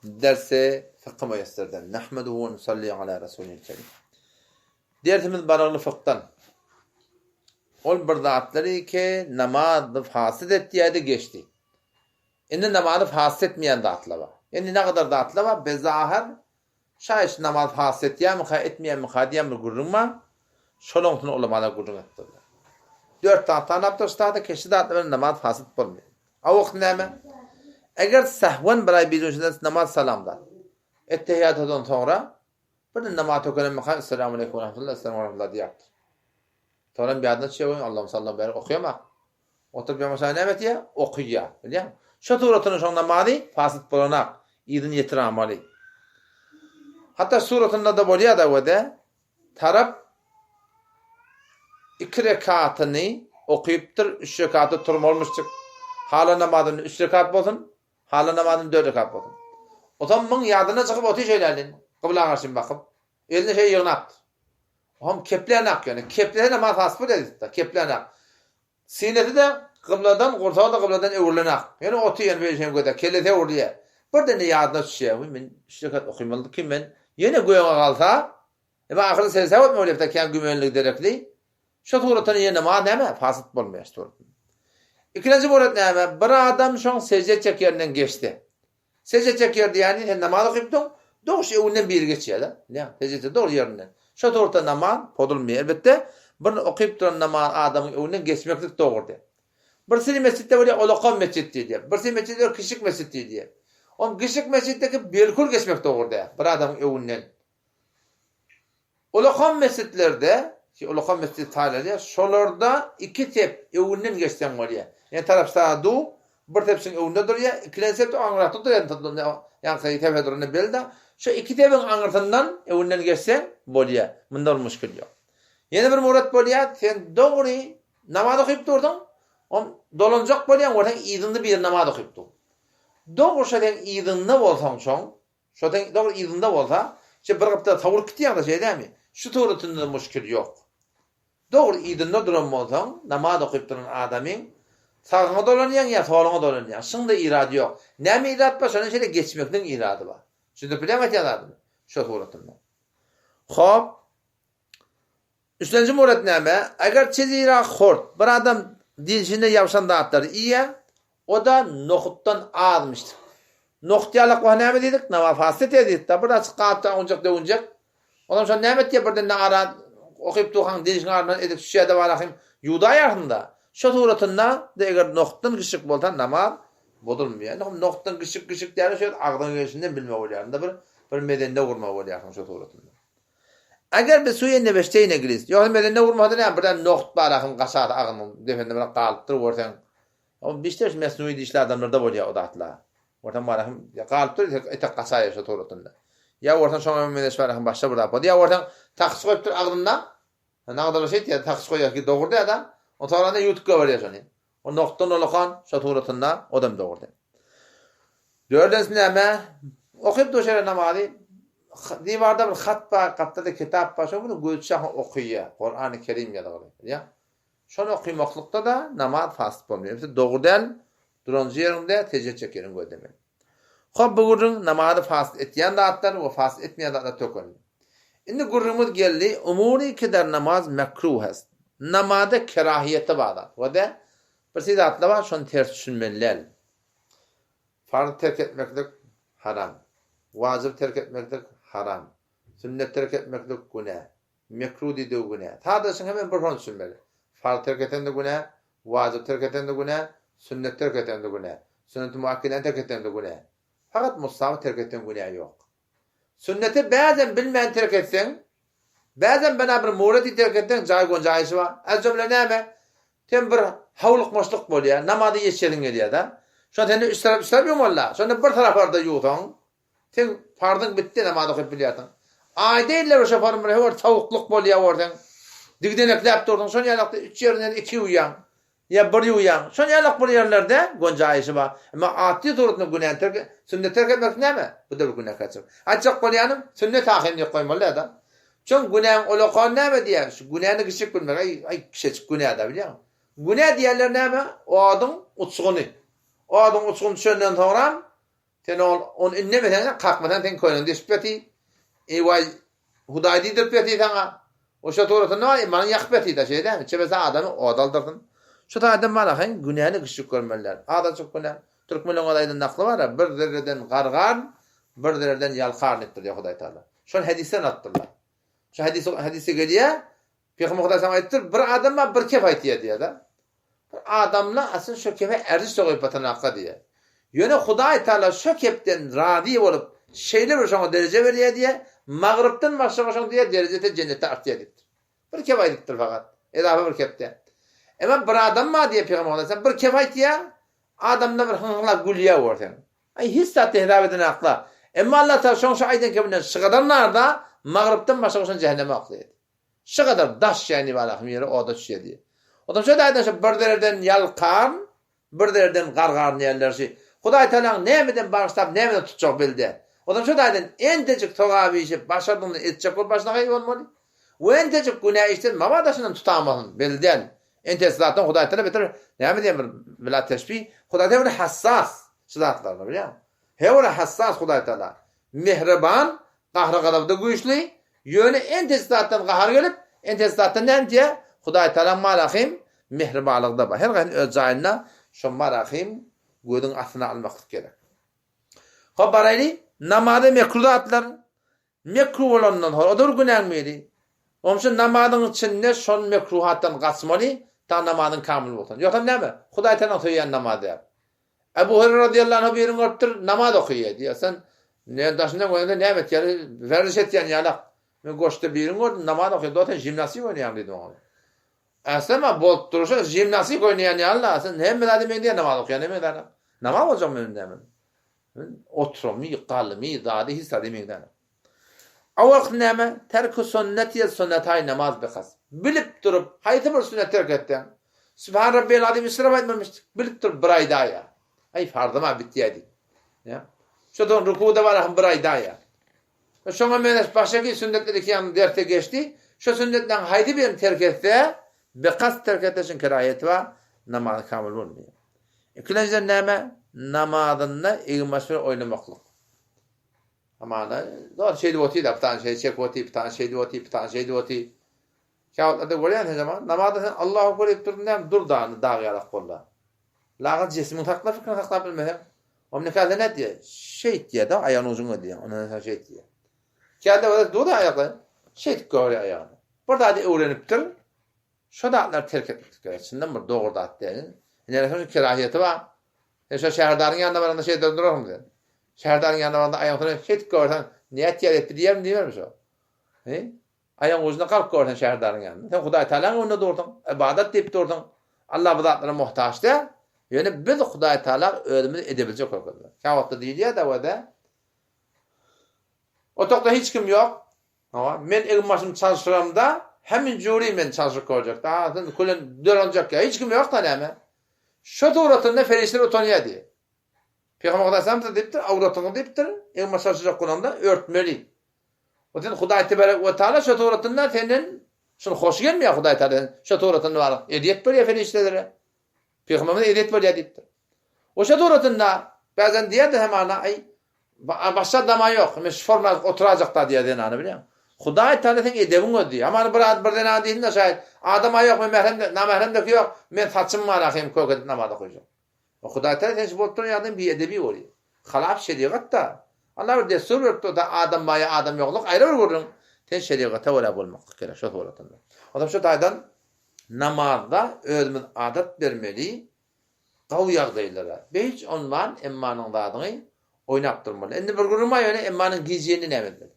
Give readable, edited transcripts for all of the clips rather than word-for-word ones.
dersi fıkh müyesserden. Nahmeduhu ve nusalli ala Resulil kerim. Dersimiz baraglı fıkhtan. Ol bir zatları ki namazı fasit ettiği de geçti. Indi namazı fasit etmeyen zatlar var. Yani ne kadar zatlar var? Bezahir şayet namaz fasit ettiği mi, etmeyen mi, hadiyen bir gurrunma, şolonğutunu olamada gurrun ettiler. 4 zatlar abdestada keşi zatların namaz fasit olmuyor. O vakit neyme? Eğer sehven biray bizonşinden namaz salamda, ettehiyatından sonra, bir namaz okunan mekam, Esselamu Aleyküm ve Rahmetullah, Esselamu Aleyküm diyaptır. Sonra bir adına şey koyun, Allah'ım sallallahu aleyhi ve sellem okuyamak. Oturup yapmasına ne evet ya? Okuyor. Biliyor musun? Şu turatının şu namazı fasit bulanak. İdin yetir amali. Hatta suratında da boluyor da o da taraf 2 rekatını okuyuptur, 3 rekatı turmolmuştur. Hala namazın 3 rekat bolsun, hala namazın 4 rekat bolsun. O zaman bunun yadına çıkıp otu şeylerden, kıbla karşın bakıp, eline şey yığınaktır. Ham keplenak yani. Keplere namaz hasbı dedi. Keplenak. Sineti de kıbladan, kurtağı da kıbladan öğürlenak. Yani otu yani böyle şey kadar. Kellete öğürlüyor. Burada ne yadına düşüyor. Ben 3 rekat okuymalı ki ben. Yine güvene kalsa, ben akıllı sesavut mu öyle bir kendi güvenlik derekli. Şu tuğratını yine namaz neyme? Fasit bulmuyor. İkinci borat neyme? Bir adam şu an secde çekerinden geçti. Secde çekerdi yani namaz okuyup doğru şey önünden bir geçiyor da. Ya, secde doğru yerinden. Şu tuğrata namaz podulmuyor. Elbette bir okuyup duran namaz adamın önünden geçmeklik doğrudur. Birisi mescitte böyle olakon mescid diye. Birisi mescitte kışık mescid diye. O kışık mescitteki bilkul geçmek doğrudur. Bir adamın önünden. Olakon mescidlerde, olakon mescid tayları, şolarda 2 tep önünden geçsen var ya. Yani taraf sağa du, bir tepsin önünde duruyor. İkilense de anlatı duruyor. Yani tepede duruyor belli. Şu 2 tepin anlatından önünden geçsen boluyor. Bunda müşkül yok. Yeni bir murat boluyor. Sen doğru namaz okuyup durdun. Dolanacak boluyor. Oradan idinde bir namaz okuyup durdun. Doğru şöyle idinde olsan çoğun. Şöyle doğru idinde olsa. İşte bir kapıda tavır kitiyor da şey değil mi? Şu tuğrutunda müşkül yok. Doğru idinde duran olsan namaz okuyup duran adamın sağına dolanıyan ya soluna dolanıyan. Şunda iradı yok. Ne mi irad var? Şöyle geçmekten iradı var. Şimdi bilemet yanardı. Şu tuğrutunda. Hop. Üçüncü murat neyme? Eğer çizira hort. Bir adam dilşinde yapsan da atları iyi. O da nohuttan ağırmıştır. Nohtiyalık var neyme dedik? Nama fasit dedik. Da bir açık kağıttan oncak da oncak. Ondan sonra neymet diye birden ne ara okuyup tuğan dilşin ağırından edip şu şeyde var akım. Yuda yarında. Şu tuğratında da eğer nohuttan kışık boltan nama bodulmuyor. Nohuttan kışık diye şöyle ağdan geçinden bilme oluyor. Bir medende vurma oluyor şu tuğratında. Eğer bir suya nebeşteğine giriz. Yok medende vurmadı ne? Birden nohut var akım kaşat ağının defende kalıptır ortadan. Ama işte mesnui dişli adamlarda oluyor o dağıtla. Ortadan var akım kalıptır etek kasaya şu tuğratında. Ya ortadan şoma medeş var akım başta burada yapıyordu. Ya ortadan taksı koyuptur ağından. Ne kadar şey diye taksı koyuyor ki doğurdu adam. O tarafında yutuk veriyor şunu. O nohuttan olakan şu tuğratında o da mı doğurdu? Dördüncüsü neyme? Okuyup döşere namazı. Divarda bir hat var, katta da kitap var. Bunu gülşah okuyor. Kur'an-ı Kerim ya da ya. Şunu okuymaklıkta da namaz fasit olmuyor. İşte doğrudan duranca yerinde tecrübe çekerim bu demek. Hop bugün namazı fasit etmeyen zatlar ve fasit etmeyen zatlar tökün. Şimdi gurrumuz geldi. Umuri kadar namaz mekruh est. Namazda kerahiyeti var. Ve de bir şey zatlar var. Şunu ters düşünmeliler. Farz terk etmeklik haram. Vacip terk etmeklik haram. Sünnet terk etmeklik günah. Mekruh dediği günah. Tadasın hemen bir farz düşünmeli. Farz terk eten de günah. Vacip terk eten de günah. Sünnet terk eten de günah. Sünnet-i muakkiden terk eten de günah. Fakat mustahabı terk eten günah yok. Sünneti bazen bilmeyen terk etsen, bazen bana bir muğreti terk etsen, caygon cayışı var. Az cümle neyme? Sen bir havluk moşluk boluyor. Namazı yeşerin geliyor da. Şu an seni üst taraf yok valla. Sonra bir taraflarda yuğsan. Sen fardın bitti namazı okuyup biliyorsun. Ay değiller o şafarın bir var tavukluk boluyor oradan. Digdenekle yaptı oradan. Sonra yanakta 3 yerinden 2 uyan. Ya 1 uyan. Sonra yanak bu yerlerde goncayışı var. Ama ati durutunu günah terk sünnet terk etmek ne mi? Bu da bir günah kaçır. Açık bolyanım sünnet hakimini koymalı adam. Çünkü günahın olakan ne mi diye? Şu günahını kışık bilmek. Ay kişi günah da biliyor musun? Günah diyenler ne mi? O adam utsuğunu. O adam utsuğunu düşündüğün sonra Sen on innemeden kalkmadan sen koyun dispeti. Vay Hudaý diýip beti sana. O şo torata ne iman ýakbeti da şeyden. Çebese adamy odaldyrdın. Şu da adam bana hen günäni gışık görmeler. Ada çok günä. Türkmenler olaydan naklı var ya, bir dereden gargan, bir dereden yalqan ettir ya Hudaý Taala. Şol hadisen attılar. Şu hadisi geliyor. Peygamber Hudaý sana ettir, bir adama bir kef aýtýar diýär da. Bir adamla asıl şu kefe erzi soğuyup batan hakka diye. Yöne Hudaý Taala şu kepten radi olup şeyler şoňa derece berýär diye, Magribden başga şoň diye derecede cennete artýar diýip. Bir kef aýtdyr fakat. Edafa bir kepde. Ama bir adam ma diye Peygamber Hudaý bir kef aýtýar, adamda bir hınlap gülýär ordan. Ay hiç zat tehdav eden hakla. Emma Allah Taala şoň aýdan kebinden şygadanlarda Magribden başga şoň cehenneme aklaýar. Şu kadar daş yani balak yeri oda düşüyor diye. Adam şöyle aydan bir dereden yalqan, bir dereden gargarın yerlersi. Hudaý Taala nämeden bağışlap, nämeden tutacak bildi. Adam şöyle aydan entecik togaby işip başardığını etjek bol başına gaýy bolmaly. O entecik günah işten mabadaşından tutamasın bilden. Entes zaten Hudaý Taala beter näme diýär bila teşbih. Hudaý Taala hassas zatlar bilýär. Hewle hassas Hudaý Taala. Mehriban, gahry gadabda güýçli. Yöne entes zaten gahar gelip, entes zaten näme Hudaý Taala malahim mehribanlygda bar. Her gaýny öz jaýyna şo malahim gödüň asyna almak gerek. Habarayly namazy mekruhatlar mekruh bolandan odur günäňmeli. Onşa namazyň içinde şol mekruhatdan gaçmaly, ta namazyň kamil bolsun. Ýoksa näme? Hudaý Taala söýýän namaz diýär. Ebu Hurayra radıyallahu anh birin öptür namaz okuyor diyor. Sen ne daşına koyunda ne evet yani veriş et yani yalak. Ben koştu birin gördüm namaz okuyor. Zaten jimnastik oynayan dedim ona. Aslında bol duruşa jimnastik oynayan ya Allah. Sen hem ben diye namaz okuyor. Ne ben namaz olacağım benim demem. Oturumi, kalmi, zadi hissedeyim ben. Avak neme terk-ü sünneti sünnetay namaz bekas. Bilip durup hayatı bir sünnet terk etti. Sübhan Rabbiyal Azim israf etmemiştik. Bilip durup bir ayda ya. Ay fardıma bittiydi. Ya. Şodan rükuda var bir ayda ya. Şoňa men başga sünnetleri ki derte geçti. Şu sünnetten haydi bir terk etse bekas terk etişin kerayeti var. Namaz kamil olmuyor. İkincisi neme namazında ilmaşır oynamaklık. Ama doğru şeydi oti da bir tane şey çek oti bir tane şeydi oti bir tane şeydi oti. Kağıtlarda görüyor ne zaman namazda sen Allahu Ekber deyip durdun dur dağını dağ yarak kolla. Lağa cismin takla fikrini takla bilmem. O ne kadar ne diye şey diye de ayağını uzun diye ona şey diye. Geldi orada dur ayakla şey görüyor ayağını. Burada da öğreniptir. Şu dağlar terk etmek gerekiyor. Bir doğru dağ diye. Ne kerahiyeti var. Şu şehirdarın yanında var şey döndürürüm diye. Şehirdarın yanında var ayağını şey görsen niyet yer etti diyem diyemez o. Ayağın uzuna kalk görsen şehirdarın yanında. Sen Hudaý Taala'nın önünde durdun. İbadet deyip durdun. Allah bu zatlara muhtaç da. Yani biz Hudaý Taala ölümünü edebilecek olmalı. Kağıtta diýilýär da wada. Otokda hiç kim yok. Ama men ilmaşym çalışýaramda hemin jüri men çalışyp görjek. Daha kulen dörenjek ya hiç kim yok da näme. Şu doğratında ferişler otanýar diýär. Peygamber Hudaý diýipdir, awratyny diýipdir. Ilmaş çalışacak bolanda örtmeli. Oten Hudaý Teala şu doğratında senden şunu hoş gelmiyor Hudaý Taala. Şu doğratında var. Ediyet berýär ferişlere. Peygamber ediyet berýär diýipdir. O şu doğratında bazen diýär de hem ay başka dama yok. Mes forma oturacak da diye denanı biliyor musun? Hudaý Taala sen edebin o diyor. Ama bir dena değil de şayet adam yok men mehrem namahrem de yok. Men saçım var ahim koyup namaz okuyacağım. O Hudaý Taala sen bu turun bir edebi oluyor. Halaf şeriat da. Allah bir destur verdi da adam yokluk ayrı vurun. Sen şeriata wala bolmak gerek şu doğratında. Adam şu taýdan namazda özümiz adat bermeli. Gawy ýagdaýlara. Hiç ondan emmanyň dadyny oynap durmaly. Endi bir guruma ýöne emmanyň gizýeni nämedir?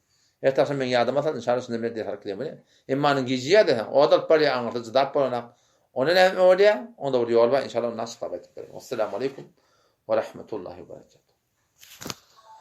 Ertaşam men ýadyma salyn şarysynda men diýip harkleýär. Emmanyň gizýä de odal parly aňyrdy dap bolana. Onu näme bolýar? Onda bir ýol bar inşallah nasip edip. Assalamu aleykum we rahmetullahi we berekatuh.